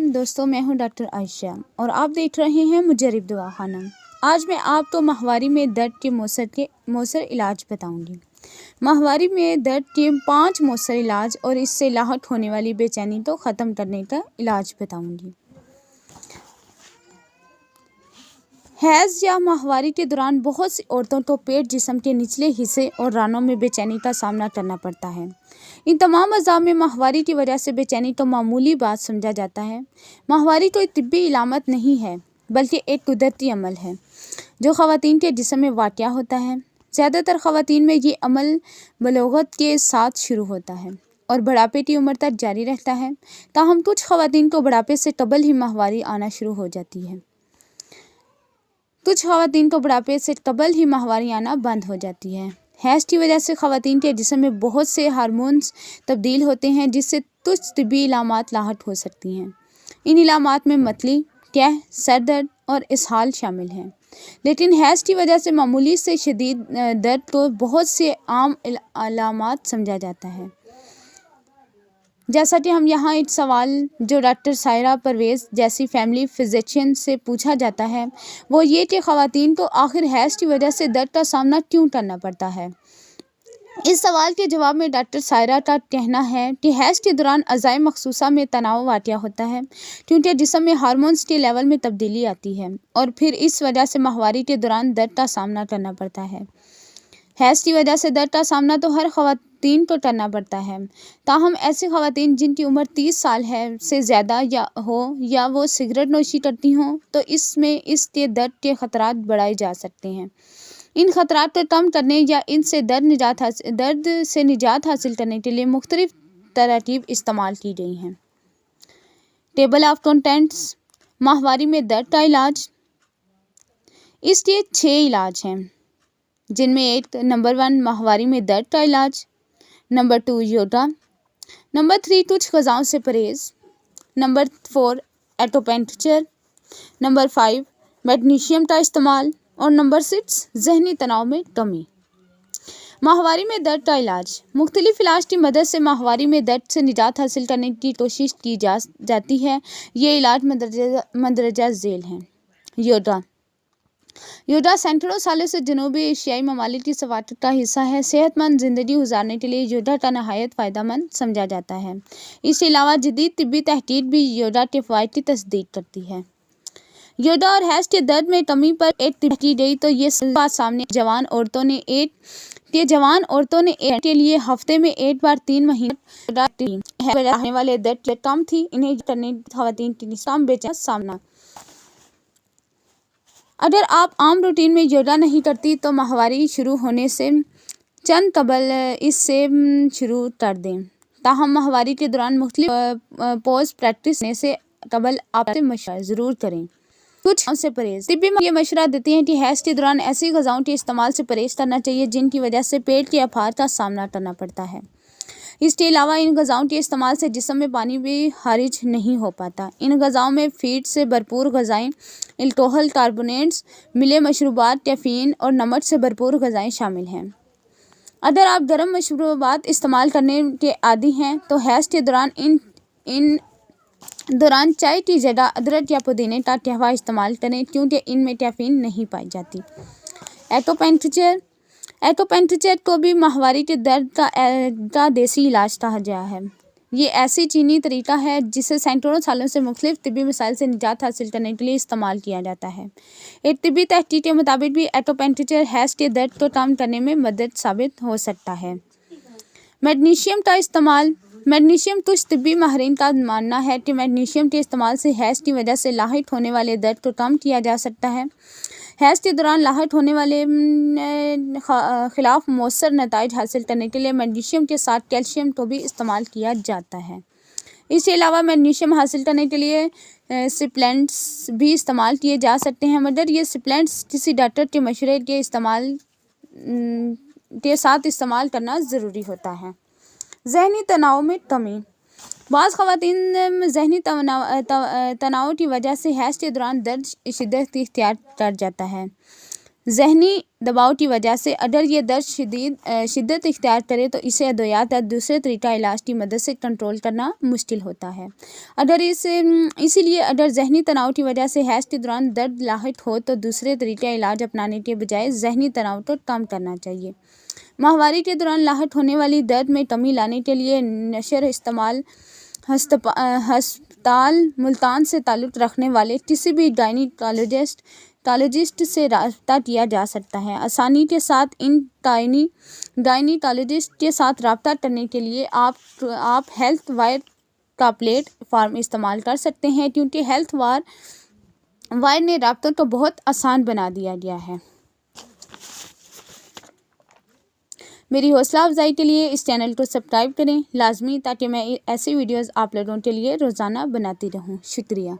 دوستوں، میں ہوں ڈاکٹر عائشہ اور آپ دیکھ رہے ہیں مجرب دوا خانہ۔ آج میں آپ کو ماہواری میں درد کے مؤثر علاج بتاؤں گی۔ ماہواری میں درد کے 5 مؤثر علاج اور اس سے لاحق ہونے والی بے چینی کو ختم کرنے کا علاج بتاؤں گی۔ حیض یا ماہواری کے دوران بہت سی عورتوں کو پیٹ، جسم کے نچلے حصے اور رانوں میں بے چینی کا سامنا کرنا پڑتا ہے۔ ان تمام اعضاء میں ماہواری کی وجہ سے بے چینی کو معمولی بات سمجھا جاتا ہے۔ ماہواری کوئی طبی علامت نہیں ہے بلکہ ایک قدرتی عمل ہے جو خواتین کے جسم میں واقع ہوتا ہے۔ زیادہ تر خواتین میں یہ عمل بلوغت کے ساتھ شروع ہوتا ہے اور بڑھاپے کی عمر تک جاری رہتا ہے، تاہم کچھ خواتین کو بڑھاپے سے قبل ہی ماہواری آنا شروع ہو جاتی ہے۔ بند ہو جاتی ہے۔ حیض کی وجہ سے خواتین کے جسم میں بہت سے ہارمونز تبدیل ہوتے ہیں جس سے کچھ طبی علامات لاحق ہو سکتی ہیں۔ ان علامات میں متلی، قے، سر درد اور اسہال شامل ہیں۔ لیکن حیض کی وجہ سے معمولی سے شدید درد کو بہت سے عام علامات سمجھا جاتا ہے۔ جیسا کہ ہم یہاں ایک سوال جو ڈاکٹر سائرہ پرویز جیسی فیملی فزیشین سے پوچھا جاتا ہے وہ یہ کہ خواتین کو آخر حیض کی وجہ سے درد کا سامنا کیوں کرنا پڑتا ہے۔ اس سوال کے جواب میں ڈاکٹر سائرہ کا کہنا ہے کہ حیض کے دوران اعضاء مخصوصہ میں تناؤ واقع ہوتا ہے کیونکہ جسم میں ہارمونز کے لیول میں تبدیلی آتی ہے اور پھر اس وجہ سے ماہواری کے دوران درد کا سامنا کرنا پڑتا ہے۔ حیض کی وجہ سے درد کا سامنا تو ہر خواتین کو کرنا پڑتا ہے، تاہم ایسی خواتین جن کی عمر 30 سال سے زیادہ یا وہ سگریٹ نوشی کرتی ہوں تو اس میں اس کے درد کے خطرات بڑھائے جا سکتے ہیں۔ ان خطرات کو کم کرنے یا ان سے درد سے نجات حاصل کرنے کے لیے مختلف تراکیب استعمال کی گئی ہیں۔ ٹیبل آف کنٹینٹس: ماہواری میں درد کا علاج۔ اس کے 6 علاج ہیں جن میں نمبر 1 ماہواری میں درد کا علاج، نمبر 2 یوگا، نمبر 3 کچھ غذاؤں سے پرہیز، نمبر 4 ایکوپنکچر، نمبر 5 میگنیشیم کا استعمال اور نمبر 6 ذہنی تناؤ میں کمی۔ ماہواری میں درد کا علاج: مختلف علاج کی مدد سے ماہواری میں درد سے نجات حاصل کرنے کی کوشش کی جاتی ہے۔ یہ علاج مندرجہ ذیل ہیں۔ یوگا سینکڑوں سالوں سے جنوبی ایشیائی ممالک کی ثقافت کا حصہ ہے۔ صحت مند زندگی گزارنے کے لیے یوگا کا نہایت فائدہ مند سمجھا جاتا ہے۔ اس کے علاوہ جدید طبی تحقیق بھی یوگا کے فوائد کی تصدیق کرتی ہے۔ یوگا اور حیض کے درد میں کمی پر ایک تحقیق کی گئی تو یہ بات سامنے آئی کہ جوان عورتوں نے ایک کے لیے ہفتے میں ایک بار 3 مہینے تک یوگا کی۔ حیض میں آنے والے درد کی کم تھی۔ انہیں یوگا کرنے سے خواتین کی کم بے چینی کا سامنا۔ اگر آپ عام روٹین میں یوگا نہیں کرتی تو ماہواری شروع ہونے سے چند قبل اس سے شروع کر دیں۔ تاہم ماہواری کے دوران مختلف پوز پریکٹس کرنے سے قبل آپ سے مشورہ ضرور کریں۔ کچھ غذاؤں سے پرہیز: طبی ماہرین یہ مشورہ دیتے ہیں کہ حیض کے دوران ایسی غذاؤں کے استعمال سے پرہیز کرنا چاہیے جن کی وجہ سے پیٹ کے افعال کا سامنا کرنا پڑتا ہے۔ اس کے علاوہ ان غذاؤں کے استعمال سے جسم میں پانی بھی خارج نہیں ہو پاتا۔ ان غذاؤں میں فیٹ سے بھرپور غذائیں، الکحل، کاربونیٹس، ملے مشروبات، کیفین اور نمک سے بھرپور غذائیں شامل ہیں۔ اگر آپ گرم مشروبات استعمال کرنے کے عادی ہیں تو حیض کے دوران چائے کی جگہ ادرک یا پودینے کا قہوہ استعمال کریں کیونکہ ان میں کیفین نہیں پائی جاتی۔ ایکوپنکچر کو بھی ماہواری کے درد کا دیسی علاج کہا گیا ہے۔ یہ ایسی چینی طریقہ ہے جسے سینکڑوں سالوں سے مختلف طبی مسائل سے نجات حاصل کرنے کے لیے استعمال کیا جاتا ہے۔ ایک طبی تحقیق کے مطابق بھی ایکوپنکچر حیض کے درد کو کم کرنے میں مدد ثابت ہو سکتا ہے۔ میگنیشیم کا استعمال: میگنیشیم کچھ طبی ماہرین کا ماننا ہے کہ میگنیشیم کے استعمال سے حیض کی وجہ سے لاحق ہونے والے درد کو کم کیا جا سکتا ہے۔ حیض کے دوران لاحق ہونے والے خلاف مؤثر نتائج حاصل کرنے کے لیے میگنیشیم کے ساتھ کیلشیم کو بھی استعمال کیا جاتا ہے۔ اس کے علاوہ میگنیشیم حاصل کرنے کے لیے سپلیمنٹس بھی استعمال کیے جا سکتے ہیں، مگر یہ سپلیمنٹس کسی ڈاکٹر کے مشورے کے ساتھ استعمال کرنا ضروری ہوتا ہے۔ ذہنی تناؤ میں کمی: بعض خواتین ذہنی تناؤ کی وجہ سے حیض کے دوران درد شدت اختیار کر جاتا ہے۔ ذہنی دباؤ کی وجہ سے اگر یہ درد شدت اختیار کرے تو اسے ادویات یا دوسرے طریقہ علاج کی مدد سے کنٹرول کرنا مشکل ہوتا ہے۔ اسی لیے اگر ذہنی تناؤ کی وجہ سے حیض کے دوران درد لاحق ہو تو دوسرے طریقہ علاج اپنانے کے بجائے ذہنی تناؤ کو کم کرنا چاہیے۔ ماہواری کے دوران لاحق ہونے والی درد میں کمی لانے کے لیے نشر ہسپتال ملتان سے تعلق رکھنے والے کسی بھی گائنیکالوجسٹ سے رابطہ کیا جا سکتا ہے۔ آسانی کے ساتھ ان گائنیکالوجسٹ کے ساتھ رابطہ کرنے کے لیے آپ ہیلتھ وائر کا پلیٹ فارم استعمال کر سکتے ہیں، کیونکہ ہیلتھ وائر نے رابطوں کو بہت آسان بنا دیا ہے۔ میری حوصلہ افزائی کے لیے اس چینل کو سبسکرائب کریں لازمی، تاکہ میں ایسی ویڈیوز آپ لوگوں کے لیے روزانہ بناتی رہوں۔ شکریہ۔